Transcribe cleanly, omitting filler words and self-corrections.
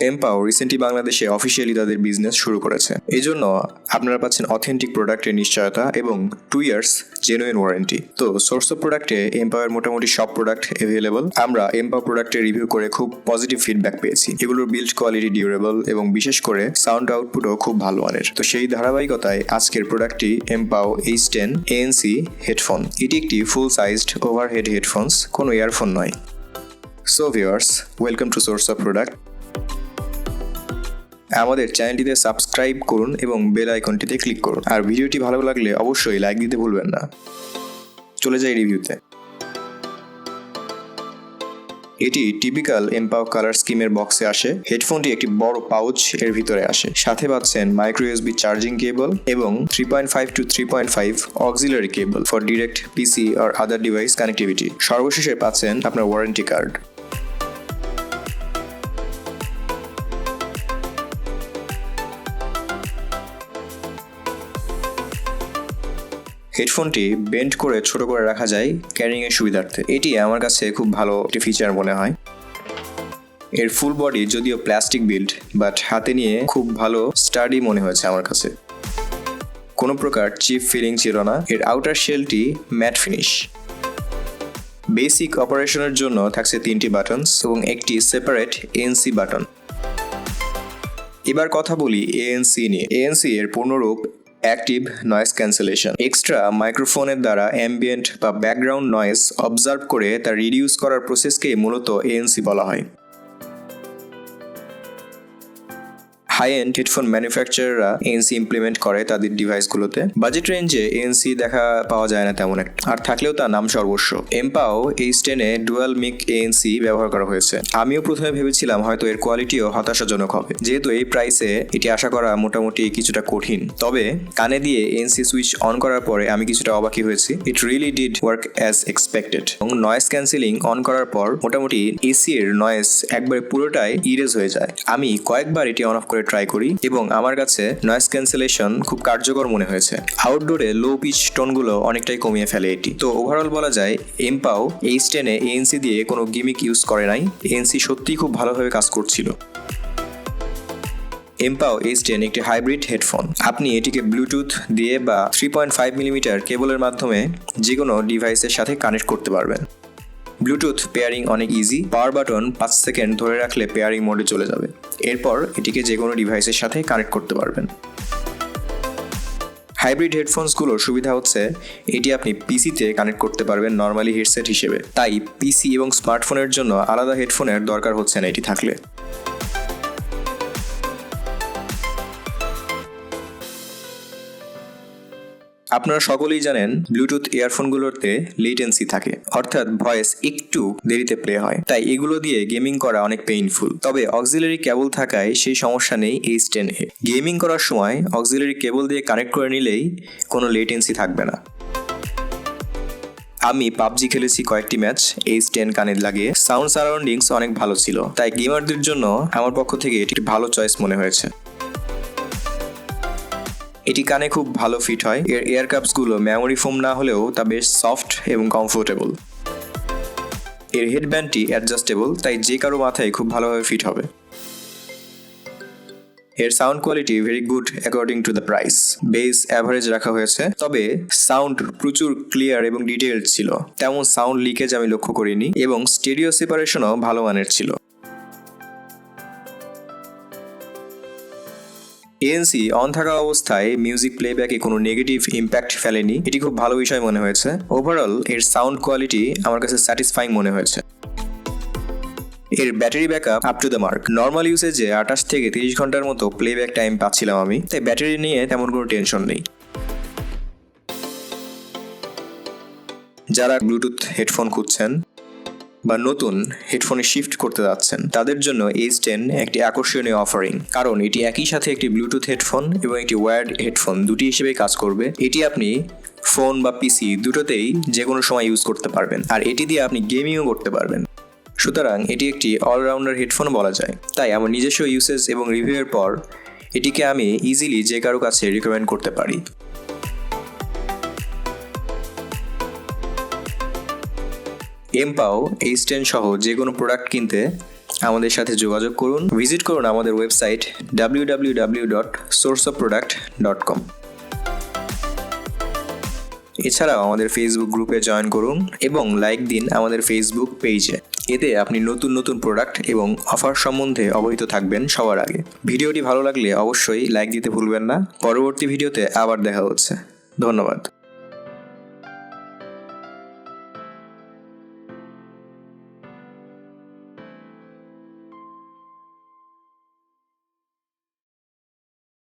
এমপাও recently বাংলাদেশে officially তাদের business শুরু করেছে। এই জন্য আপনারা পাচ্ছেন অথেন্টিক প্রোডাক্টের নিশ্চয়তা এবং 2 ইয়ার্স জেনুইন ওয়ারেন্টি। তো সোর্স অফ প্রোডাক্টে এমপাওয়ের মোটামুটি সব প্রোডাক্ট অ্যাভেলেবল। আমরা এমপাও প্রোডাক্টের রিভিউ করে খুব পজিটিভ ফিডব্যাক পেয়েছি। এগুলোর বিল্ড কোয়ালিটি ডিউরেবল এবং বিশেষ করে সাউন্ড আউটপুটও খুব ভালো মানের। তো সেই ধারাবাহিকতায় আজকের প্রোডাক্টটি এমপাও H10 ANC হেডফোন। এটি একটি ফুল সাইজড ওভারহেড হেডফোনস, কোনো ইয়ারফোন নয়। So viewers, welcome to source of product. আমাদের চ্যানেলটিতে সাবস্ক্রাইব করুন এবং বেল আইকনটিতে ক্লিক করুন। আর ভিডিওটি ভালো লাগলে অবশ্যই লাইক দিতে ভুলবেন না। চলে যাই রিভিউতে। এটি টিপিক্যাল এমপাও কালার স্কিমের বক্সে আসে। হেডফোনটি একটি বড় পাউচ এর ভিতরে আসে। সাথে পাচ্ছেন মাইক্রো USB চার্জিং কেবল এবং 3.5 to 3.5 auxiliary cable for direct PC or other device connectivity. সর্বশেষে পাচ্ছেন আপনার ওয়ারেন্টি কার্ড। হেডফোনটি বেন্ড করে ছোট করে রাখা যায় ক্যারিং এর সুবিধার্থে। এটি আমার কাছে খুব ভালো একটি ফিচার মনে হয়। এর ফুল বডি যদিও প্লাস্টিক বিল্ড, বাট হাতে নিয়ে খুব ভালো স্টাডি মনে হয়েছে আমার কাছে। কোনো প্রকার চিপ ফিলিং ছিল না। এর আউটার শেলটি ম্যাট ফিনিশ। বেসিক অপারেশনের জন্য থাকছে 3টি বাটনস এবং একটি সেপারেট ANC বাটন। এবার কথা বলি ANC নিয়ে। ANC এর পূর্ণরূপ অ্যাক্টিভ নয়েজ ক্যান্সেলেশন। এক্সট্রা মাইক্রোফোনের দ্বারা অ্যাম্বিয়েন্ট বা ব্যাকগ্রাউন্ড নয়েজ অবজার্ভ করে তা রিডিউস করার প্রসেসকে মূলত ANC বলা হয়। হাই এন্ড হেডফোন ম্যানুফ্যাকচারাররা ANC ইমপ্লিমেন্ট করে তাদের ডিভাইসগুলোতে। বাজেট রেঞ্জে ANC দেখা পাওয়া যায় না তেমন একটা, আর থাকলেও তা নাম সর্বস্ব। এমপাও H10 এ ডুয়াল মিক ANC ব্যবহার করা হয়েছে। আমিও প্রথমে ভেবেছিলাম হয়তো এর কোয়ালিটিও হতাশাজনক হবে, যেহেতু এই প্রাইসে এটি আশা করা মোটামুটি কিছুটা কঠিন। তবে কানে দিয়ে ANC সুইচ অন করার পরে আমি কিছুটা অবাকই হয়েছি। It really did work as expected. এবং নয়েজ ক্যান্সেলিং অন করার পর মোটামুটি AC এর নয়েজ একবারে পুরোটাই ইরেজ হয়ে যায়। আমি কয়েকবার এটি অন অফ করে ট্রাই করি এবং আমার কাছে নয়েজ ক্যান্সেলেশন খুব কার্যকর মনে হয়েছে। আউটডোরে লো পিচ টোনগুলো অনেকটাই কমিয়ে ফেলে এটি। তো ওভারঅল বলা যায় এমপাও H10 এ ANC দিয়ে কোনো গিমিক ইউজ করে নাই। ANC সত্যিই খুব ভালোভাবে কাজ করছিল। এমপাও H10 একটি হাইব্রিড হেডফোন। আপনি এটিকে ব্লুটুথ দিয়ে বা 3.5 মিলিমিটার কেবলের মাধ্যমে যে কোনো ডিভাইসের সাথে কানেক্ট করতে পারবেন। ব্লুটুথ পেয়ারিং অনেক ইজি। পাওয়ার বাটন 5 সেকেন্ড ধরে রাখলে পেয়ারিং মোডে চলে যাবে। এরপর এটিকে যে কোনো ডিভাইসের সাথে কানেক্ট করতে পারবেন। হাইব্রিড হেডফোনসগুলোর সুবিধা হচ্ছে এটি আপনি পিসিতে কানেক্ট করতে পারবেন নর্মালি হেডসেট হিসেবে। তাই পিসি এবং স্মার্টফোনের জন্য আলাদা হেডফোনের দরকার হচ্ছে না এটি থাকলে। আপনারা সকলেই জানেন ব্লুটুথ ইয়ারফোনগুলোতে লেটেন্সি থাকে, অর্থাৎ ভয়েস একটু দেরিতে প্লে হয়। তাই এগুলো দিয়ে গেমিং করা অনেক পেইনফুল। তবে অক্সিলারি কেবল থাকায় সেই সমস্যা নেই H10 এ। গেমিং করার সময় অক্সিলারি কেবল দিয়ে কানেক্ট করে নিলেই কোনো লেটেন্সি থাকবে না। আমি পাবজি খেলেছি কয়েকটি ম্যাচ H10 কানে লাগিয়ে। সাউন্ড সারাউন্ডিংস অনেক ভালো ছিল, তাই গেমারদের জন্য আমার পক্ষ থেকে এটি ভালো চয়েস মনে হয়েছে। এটি কানে খুব ভালো ফিট হয়। এর এয়ার কাপসগুলো মেমোরি ফোম না হলেও তা বেশ সফট এবং কমফোর্টেবল। এর হেডব্যান্ডটি অ্যাডজাস্টেবল, তাই যে কারো মাথায় খুব ভালোভাবে ফিট হবে। এর sound quality very good according to the price. Base average রাখা হয়েছে, তবে সাউন্ড প্রচুর ক্লিয়ার এবং ডিটেইলড ছিল। তেমন সাউন্ড লিকেজ আমি লক্ষ্য করিনি এবং স্টেরিও সেপারেশনও ভালো মানের ছিল। ANC অন থাকা অবস্থায় মিউজিক প্লেব্যাকে কোনো নেগেটিভ ইম্প্যাক্ট ফেলেনি। এটি খুব ভালো বিষয় মনে হয়েছে। ওভারঅল এর সাউন্ড কোয়ালিটি আমার কাছে স্যাটিসফাইং মনে হয়েছে। এর battery backup up to the mark. Normal ইউসেজে 28 থেকে 30 ঘন্টার মতো প্লেব্যাক টাইম পাচ্ছিলাম আমি, তাই ব্যাটারি নিয়ে তেমন কোনো টেনশন নেই। যারা ব্লুটুথ হেডফোন খুঁজছেন বা নতুন হেডফোনে শিফট করতে যাচ্ছেন তাদের জন্য H10 একটি আকর্ষণীয় অফারিং, কারণ এটি একই সাথে একটি ব্লুটুথ হেডফোন এবং একটি ওয়্যার্ড হেডফোন দুটি হিসেবে কাজ করবে। এটি আপনি ফোন বা পিসি দুটোতেই যে কোনো সময় ইউজ করতে পারবেন, আর এটি দিয়ে আপনি গেমিংও করতে পারবেন। সুতরাং এটি একটি অলরাউন্ডার হেডফোন বলা যায়। তাই আমার নিজস্ব ইউসেজ এবং রিভিউয়ের পর এটিকে আমি ইজিলি যে কারো কাছে রিকমেন্ড করতে পারি। এমপাও H10 সহ যে কোনো প্রোডাক্ট কিনতে আমাদের সাথে যোগাযোগ করুন। ভিজিট করুন আমাদের ওয়েবসাইট www.sourceofproduct.com। এছাড়াও আমাদের ফেসবুক গ্রুপে জয়েন করুন এবং লাইক দিন আমাদের ফেসবুক পেজে। এতে আপনি নতুন নতুন প্রোডাক্ট এবং অফার সম্বন্ধে অবহিত থাকবেন সবার আগে। ভিডিওটি ভালো লাগলে অবশ্যই লাইক দিতে ভুলবেন না। পরবর্তী ভিডিওতে আবার দেখা হচ্ছে। ধন্যবাদ।